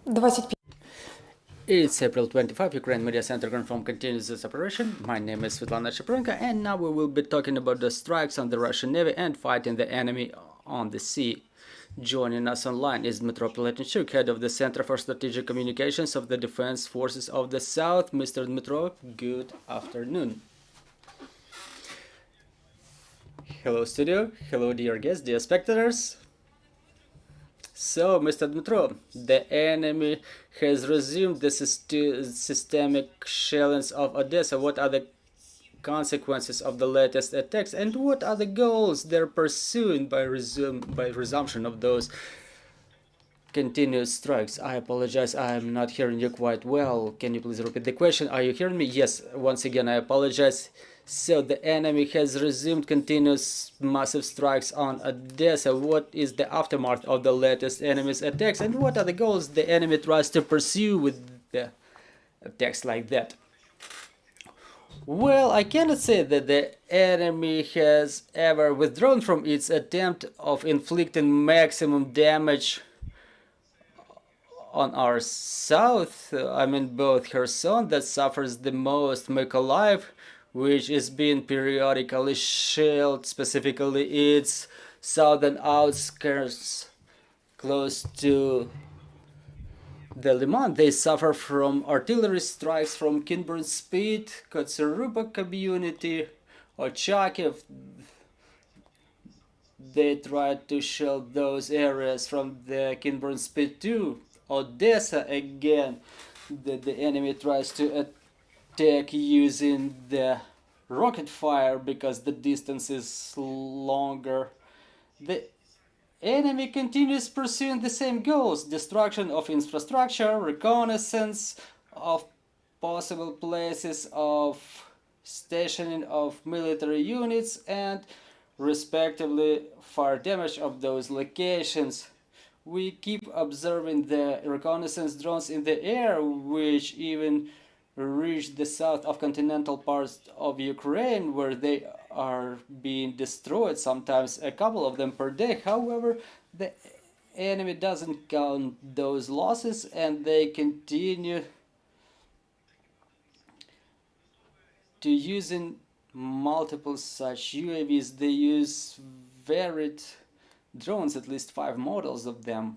25. It's April 25, Ukraine Media Center Ukrinform continues its operation. My name is Svetlana Shaprenko, and now we will be talking about the strikes on the Russian Navy and fighting the enemy on the sea. Joining us online is Dmytro, Pletenchuk, head of the Center for Strategic Communications of the Defense Forces of the South. Mr. Dmytro, good afternoon. Hello, studio. Hello, dear guests, dear spectators. So, Mr. Dmytro, the enemy has resumed the systemic shellings of Odesa. What are the consequences of the latest attacks, and what are the goals they're pursuing by resumption of those continuous strikes? I apologize, I'm not hearing you quite well. Can you please repeat the question? Are you hearing me? Yes, once again, I apologize. So the enemy has resumed continuous massive strikes on Odesa. What is the aftermath of the latest enemy's attacks, and what are the goals the enemy tries to pursue with the attacks like that? Well, I cannot say that the enemy has ever withdrawn from its attempt of inflicting maximum damage on our south. I mean, both Kherson, that suffers the most, Mykolaiv, which is being periodically shelled, specifically its southern outskirts close to the Liman. They suffer from artillery strikes from Kinburn Speed, Kotsaruba community, Ochakiv. They tried to shell those areas from the Kinburn Speed too. Odesa again, the enemy tries to attack using the rocket fire because the distance is longer. The enemy continues pursuing the same goals: destruction of infrastructure, reconnaissance of possible places of stationing of military units, and respectively fire damage of those locations. We keep observing the reconnaissance drones in the air, which even reach the south of continental parts of Ukraine, where they are being destroyed, sometimes a couple of them per day. However, the enemy doesn't count those losses, and they continue to using multiple such UAVs. They use varied drones, at least 5 models of them.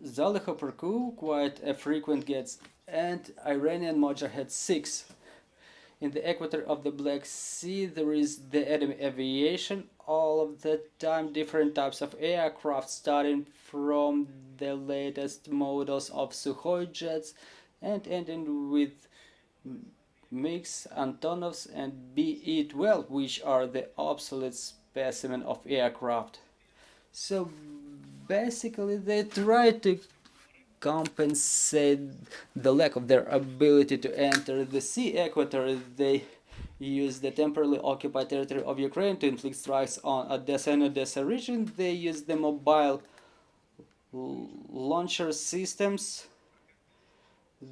Zalihoperku, quite a frequent gets, and Iranian Mojarhead 6. In the equator of the Black Sea, there is the enemy aviation all of the time, different types of aircraft, starting from the latest models of Sukhoi jets and ending with MiGs, Antonovs, and BE-12, which are the obsolete specimen of aircraft. So basically, they try to compensate the lack of their ability to enter the sea equator. They use the temporarily occupied territory of Ukraine to inflict strikes on Odessa and Odessa region. They use the mobile launcher systems.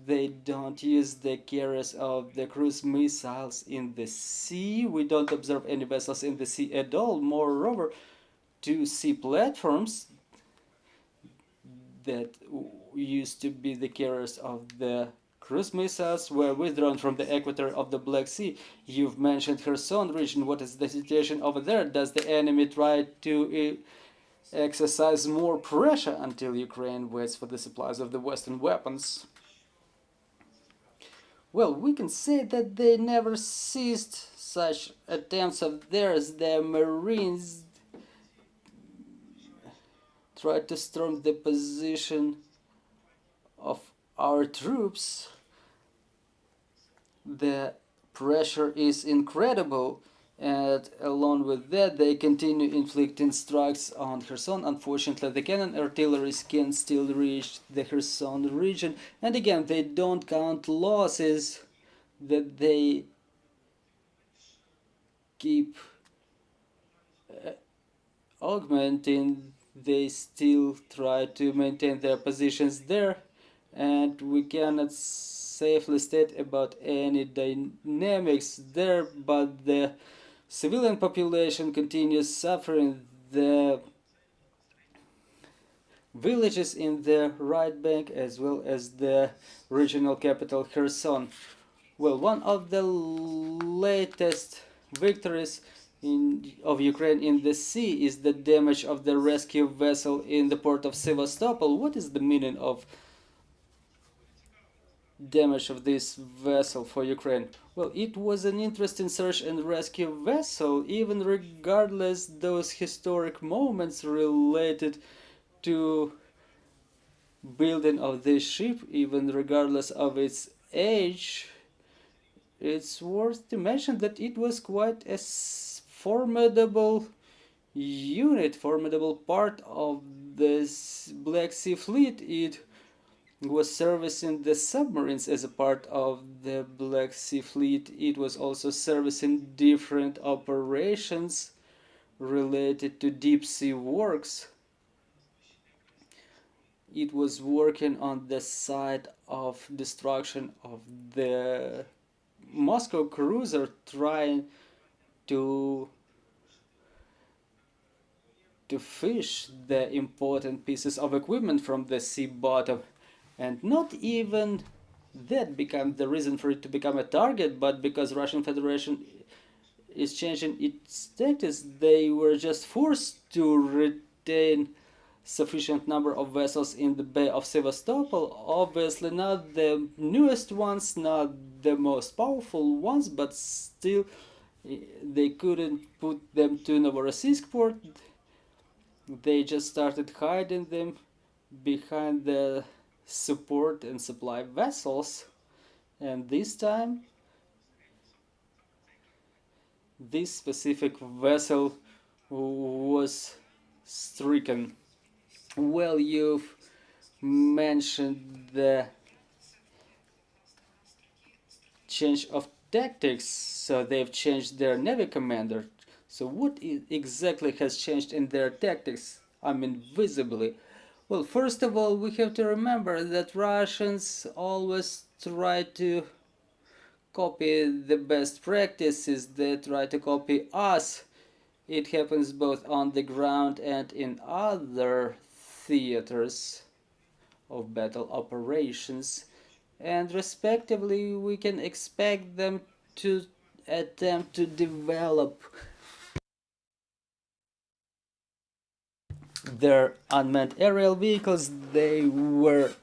They don't use the carriers of the cruise missiles in the sea. We don't observe any vessels in the sea at all. Moreover, 2 sea platforms that used to be the carriers of the cruise missiles were withdrawn from the equator of the Black Sea. You've mentioned Kherson region. What is the situation over there? Does the enemy try to exercise more pressure until Ukraine waits for the supplies of the Western weapons? Well, we can say that they never ceased such attempts of theirs. The Marines tried to storm the position of our troops. The pressure is incredible, and along with that they continue inflicting strikes on Kherson. Unfortunately, the cannon artillery can still reach the Kherson region, and again they don't count losses, that they keep augmenting. They still try to maintain their positions there, and we cannot safely state about any dynamics there, but the civilian population continues suffering. The villages in the right bank as well as the regional capital Kherson. Well, one of the latest victories of Ukraine in the sea is the damage of the rescue vessel in the port of Sevastopol. What is the meaning of damage of this vessel for Ukraine? Well, it was an interesting search and rescue vessel, even regardless those historic moments related to building of this ship, even regardless of its age. It's worth to mention that it was quite a formidable unit, formidable part of this Black Sea Fleet. It was servicing the submarines as a part of the Black Sea Fleet. It was also servicing different operations related to deep sea works. It was working on the side of destruction of the Moscow cruiser, trying to fish the important pieces of equipment from the sea bottom. And not even that became the reason for it to become a target, but because Russian Federation is changing its status, they were just forced to retain sufficient number of vessels in the Bay of Sevastopol. Obviously not the newest ones, not the most powerful ones, but still they couldn't put them to Novorossiysk port. They just started hiding them behind the support and supply vessels, and this time this specific vessel was stricken. Well, you've mentioned the change of tactics, so they've changed their navy commander. So what exactly has changed in their tactics? I mean, visibly. Well, first of all, we have to remember that Russians always try to copy the best practices. They try to copy us. It happens both on the ground and in other theaters of battle operations, and respectively we can expect them to attempt to develop their unmanned aerial vehicles. They were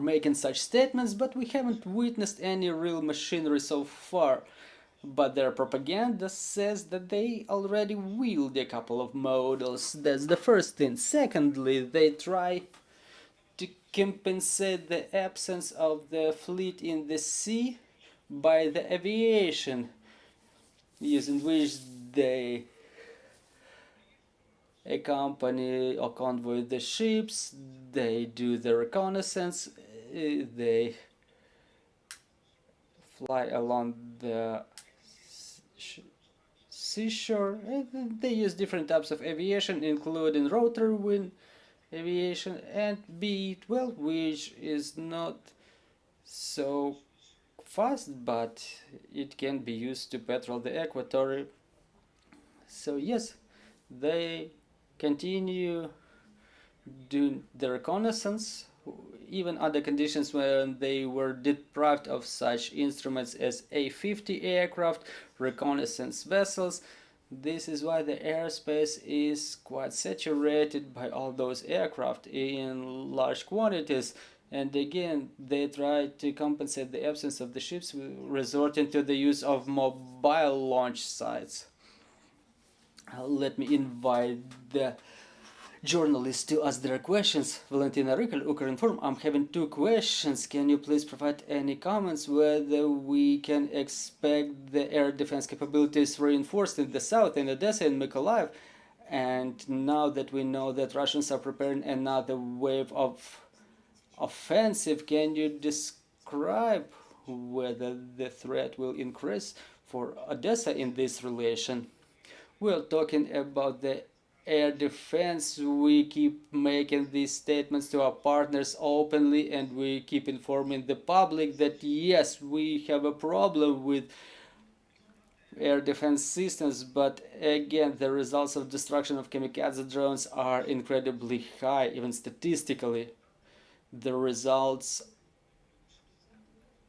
making such statements, but we haven't witnessed any real machinery so far. But their propaganda says that they already wield a couple of models. That's the first thing. Secondly, they try to compensate the absence of the fleet in the sea by the aviation, using which they accompany or convoy the ships, they do the reconnaissance, they fly along the seashore. They use different types of aviation, including rotary wing aviation and beat, well, which is not so fast, but it can be used to patrol the equator. So yes, they continue doing the reconnaissance even under conditions when they were deprived of such instruments as A-50 aircraft, reconnaissance vessels. This is why the airspace is quite saturated by all those aircraft in large quantities. And again, they try to compensate the absence of the ships, resorting to the use of mobile launch sites. Let me invite the journalists to ask their questions. Valentina Rikal, Ukrinform. I'm having two questions. Can you please provide any comments whether we can expect the air defense capabilities reinforced in the south, in Odesa and Mykolaiv? And now that we know that Russians are preparing another wave of offensive, can you describe whether the threat will increase for Odesa in this relation? We're talking about the air defense. We keep making these statements to our partners openly, and we keep informing the public that yes, we have a problem with air defense systems, but again the results of destruction of kamikaze drones are incredibly high, even statistically. The results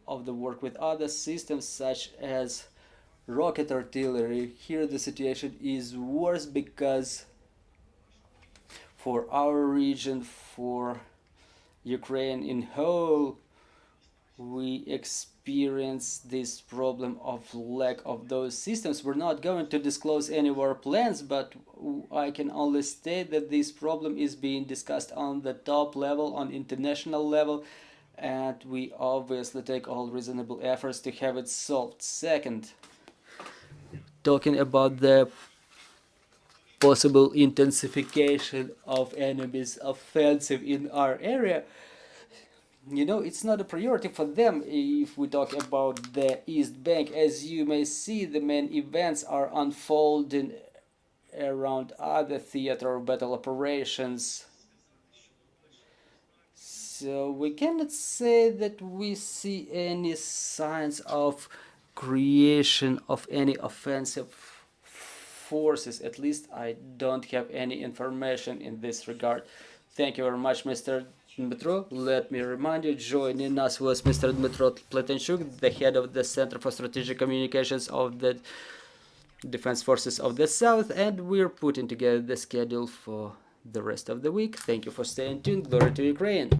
of the work with other systems such as rocket artillery, here the situation is worse because for our region, for Ukraine in whole, we experience this problem of lack of those systems. We're not going to disclose any of our plans, but I can only state that this problem is being discussed on the top level, on international level, and we obviously take all reasonable efforts to have it solved. Second, talking about the possible intensification of enemies' offensive in our area, you know, it's not a priority for them if we talk about the East Bank. As you may see, the main events are unfolding around other theater of battle operations. So we cannot say that we see any signs of creation of any offensive forces. At least I don't have any information in this regard. Thank you very much, Mr. Dmytro. Let me remind you, joining us was Mr. Dmytro Pletenchuk, the head of the Center for Strategic Communications of the Defense Forces of the South, and we're putting together the schedule for the rest of the week. Thank you for staying tuned. Glory to Ukraine!